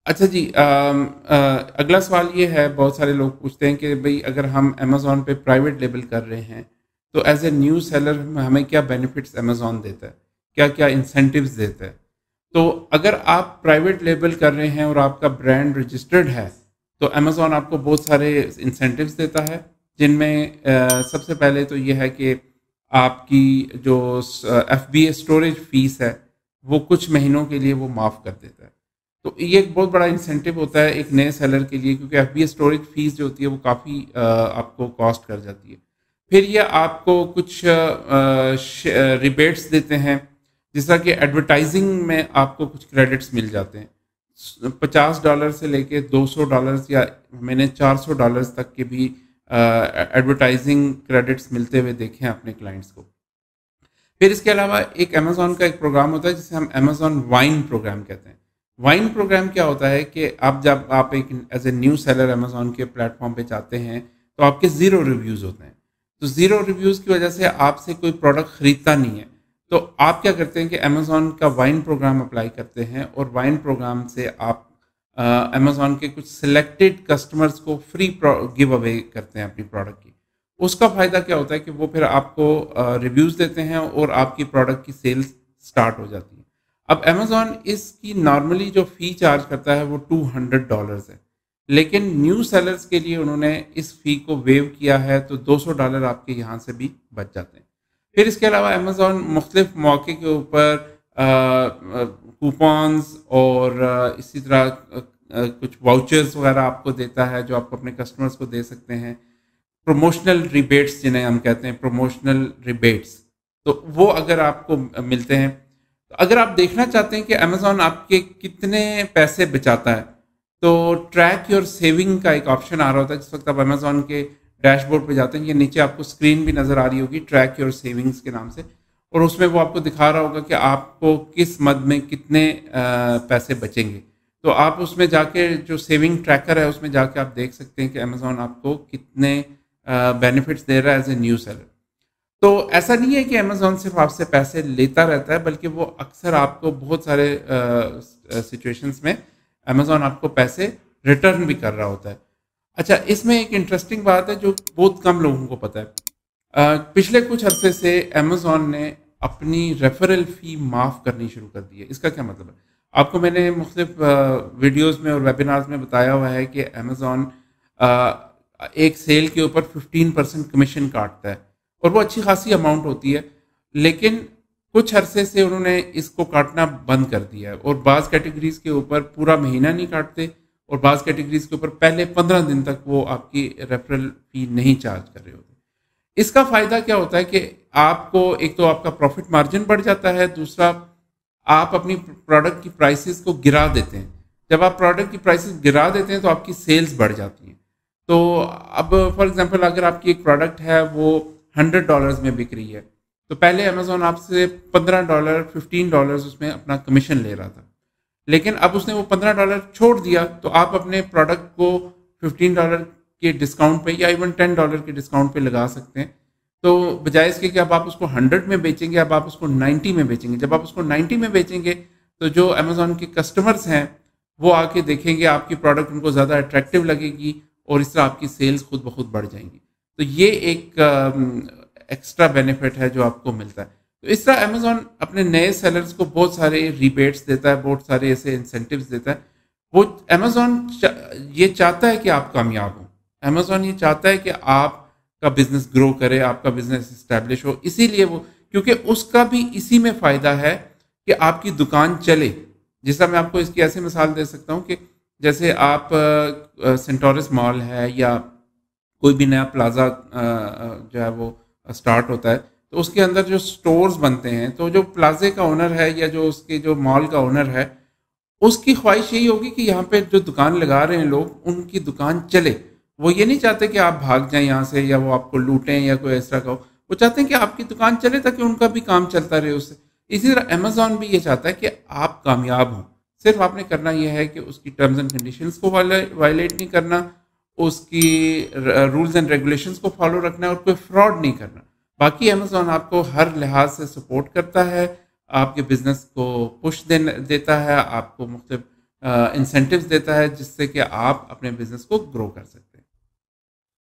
अच्छा जी, अगला सवाल ये है, बहुत सारे लोग पूछते हैं कि भई अगर हम अमेज़न पे प्राइवेट लेबल कर रहे हैं, तो एज़ ए न्यू सेलर हमें क्या बेनिफिट्स अमेज़न देता है? क्या-क्या इंसेंटिव्स देता है? तो अगर आप प्राइवेट लेबल कर रहे हैं और आपका ब्रांड रजिस्टर्ड है, तो अमेज़न आपको बहुत सारे इंसेंटिव्स देता है, जिनमें सबसे पहले तो ये है कि आपकी जो एफबीए स्टोरेज फ़ीस है, वो कुछ महीनों के लिए वो माफ़ कर देता है। तो ये एक बहुत बड़ा इंसेंटिव होता है एक नए सेलर के लिए, क्योंकि एफबीए स्टोरेज फ़ीस जो होती है वो काफ़ी आपको कॉस्ट कर जाती है। फिर ये आपको कुछ रिबेट्स देते हैं, जिस तरह कि एडवर्टाइजिंग में आपको कुछ क्रेडिट्स मिल जाते हैं। $50 से लेके $200 या मैंने $400 तक के भी एडवर्टाइजिंग क्रेडिट्स मिलते हुए देखे हैं अपने क्लाइंट्स को। फिर इसके अलावा एक अमेज़न का एक प्रोग्राम होता है जिसे हम अमेज़न वाइन प्रोग्राम कहते हैं। वाइन प्रोग्राम क्या होता है कि आप जब आप एक as a new seller Amazon के प्लेटफ़ॉर्म पे जाते हैं, तो आपके ज़ीरो रिव्यूज़ होते हैं। तो ज़ीरो रिव्यूज़ की वजह से आपसे कोई प्रोडक्ट खरीदता नहीं है। तो आप क्या करते हैं कि अमेज़न का वाइन प्रोग्राम अप्लाई करते हैं और वाइन प्रोग्राम से आप अमेज़न के कुछ सिलेक्टेड कस्टमर्स को फ्री गिव अवे करते हैं अपनी प्रोडक्ट की। उसका फ़ायदा क्या होता है कि वो फिर आपको रिव्यूज़ देते हैं और आपकी प्रोडक्ट की सेल्स स्टार्ट हो जाती है। अब अमेज़न इसकी नॉर्मली जो फ़ी चार्ज करता है वो $200 है। लेकिन न्यू सेलर्स के लिए उन्होंने इस फ़ी को वेव किया है, तो $200 आपके यहाँ से भी बच जाते हैं। फिर इसके अलावा अमेज़न मुख्तलिफ मौके के ऊपर कूपन्स और इसी तरह कुछ वाउचर्स वगैरह आपको देता है, जो आप अपने कस्टमर्स को दे सकते हैं। प्रमोशनल रिबेट्स जिन्हें हम कहते हैं, प्रमोशनल रिबेट्स, तो वो अगर आपको मिलते हैं, तो अगर आप देखना चाहते हैं कि अमेज़न आपके कितने पैसे बचाता है, तो ट्रैक योर सेविंग का एक ऑप्शन आ रहा होता है। जिस वक्त आप अमेज़न के डैशबोर्ड पे जाते हैं, ये नीचे आपको स्क्रीन भी नज़र आ रही होगी ट्रैक योर सेविंग्स के नाम से, और उसमें वो आपको दिखा रहा होगा कि आपको किस मद में कितने पैसे बचेंगे। तो आप उसमें जाके जो सेविंग ट्रैकर है उसमें जाके आप देख सकते हैं कि अमेज़न आपको कितने बेनिफिट्स दे रहा है एज ए न्यू सेलर। तो ऐसा नहीं है कि अमेज़न सिर्फ आपसे पैसे लेता रहता है, बल्कि वो अक्सर आपको बहुत सारे सिचुएशंस में अमेज़न आपको पैसे रिटर्न भी कर रहा होता है। अच्छा, इसमें एक इंटरेस्टिंग बात है जो बहुत कम लोगों को पता है। पिछले कुछ अरसे से अमेज़न ने अपनी रेफरल फ़ी माफ़ करनी शुरू कर दी है। इसका क्या मतलब है? आपको मैंने मुख्तलिफ वीडियोज़ में और वेबिनार्स में बताया हुआ है कि अमेज़न एक सेल के ऊपर 15% कमीशन काटता है, और वो अच्छी खासी अमाउंट होती है। लेकिन कुछ अरसे से उन्होंने इसको काटना बंद कर दिया है, और बाज़ कैटेगरीज़ के ऊपर पूरा महीना नहीं काटते, और बाज़ कैटेगरीज़ के ऊपर पहले 15 दिन तक वो आपकी रेफरल फ़ी नहीं चार्ज कर रहे होते। इसका फ़ायदा क्या होता है कि आपको एक तो आपका प्रॉफिट मार्जिन बढ़ जाता है, दूसरा आप अपनी प्रोडक्ट की प्राइसेस को गिरा देते हैं। जब आप प्रोडक्ट की प्राइसेस गिरा देते हैं तो आपकी सेल्स बढ़ जाती हैं। तो अब फॉर एग्जांपल अगर आपकी एक प्रोडक्ट है वो $100 में बिक रही है, तो पहले अमेज़न आपसे $15 $15 उसमें अपना कमीशन ले रहा था। लेकिन अब उसने वो $15 छोड़ दिया, तो आप अपने प्रोडक्ट को $15 के डिस्काउंट पे या इवन $10 के डिस्काउंट पे लगा सकते हैं। तो बजाय इसके कि अब आप उसको 100 में बेचेंगे, अब आप उसको 90 में बेचेंगे। जब आप उसको 90 में बेचेंगे, तो जो अमेज़न के कस्टमर्स हैं वो आके देखेंगे आपकी प्रोडक्ट, उनको ज़्यादा अट्रैक्टिव लगेगी, और इस तरह आपकी सेल्स खुद ब खुद बढ़ जाएंगी। तो ये एक एक्स्ट्रा बेनिफिट है जो आपको मिलता है। तो इस तरह अमेज़न अपने नए सेलर्स को बहुत सारे रिबेट्स देता है, बहुत सारे ऐसे इंसेंटिव्स देता है। वो अमेज़न ये चाहता है कि आप कामयाब हों। अमेज़न ये चाहता है कि आपका बिज़नेस ग्रो करे, आपका बिज़नेस इस्टेब्लिश हो। इसीलिए वो, क्योंकि उसका भी इसी में फ़ायदा है कि आपकी दुकान चले। जैसा मैं आपको इसकी ऐसी मिसाल दे सकता हूँ कि जैसे आप सेंटोरस मॉल है या कोई भी नया प्लाज़ा जो है वो स्टार्ट होता है, तो उसके अंदर जो स्टोर्स बनते हैं, तो जो प्लाज़े का ओनर है या जो उसके जो मॉल का ओनर है, उसकी ख्वाहिश यही होगी कि यहाँ पे जो दुकान लगा रहे हैं लोग, उनकी दुकान चले। वो ये नहीं चाहते कि आप भाग जाएं यहाँ से या वो आपको लूटें या कोई ऐसा कहो। वो चाहते हैं कि आपकी दुकान चले ताकि उनका भी काम चलता रहे उससे। इसी तरह अमेज़न भी ये चाहता है कि आप कामयाब हों। सिर्फ आपने करना यह है कि उसकी टर्म्स एंड कंडीशंस को वायलेट नहीं करना, उसकी रूल्स एंड रेगुलेशंस को फॉलो रखना है, और कोई फ्रॉड नहीं करना। बाकी अमेज़न आपको हर लिहाज से सपोर्ट करता है, आपके बिजनेस को पुश देता है, आपको मुख्तलिफ इंसेंटिव्स देता है जिससे कि आप अपने बिजनेस को ग्रो कर सकते हैं।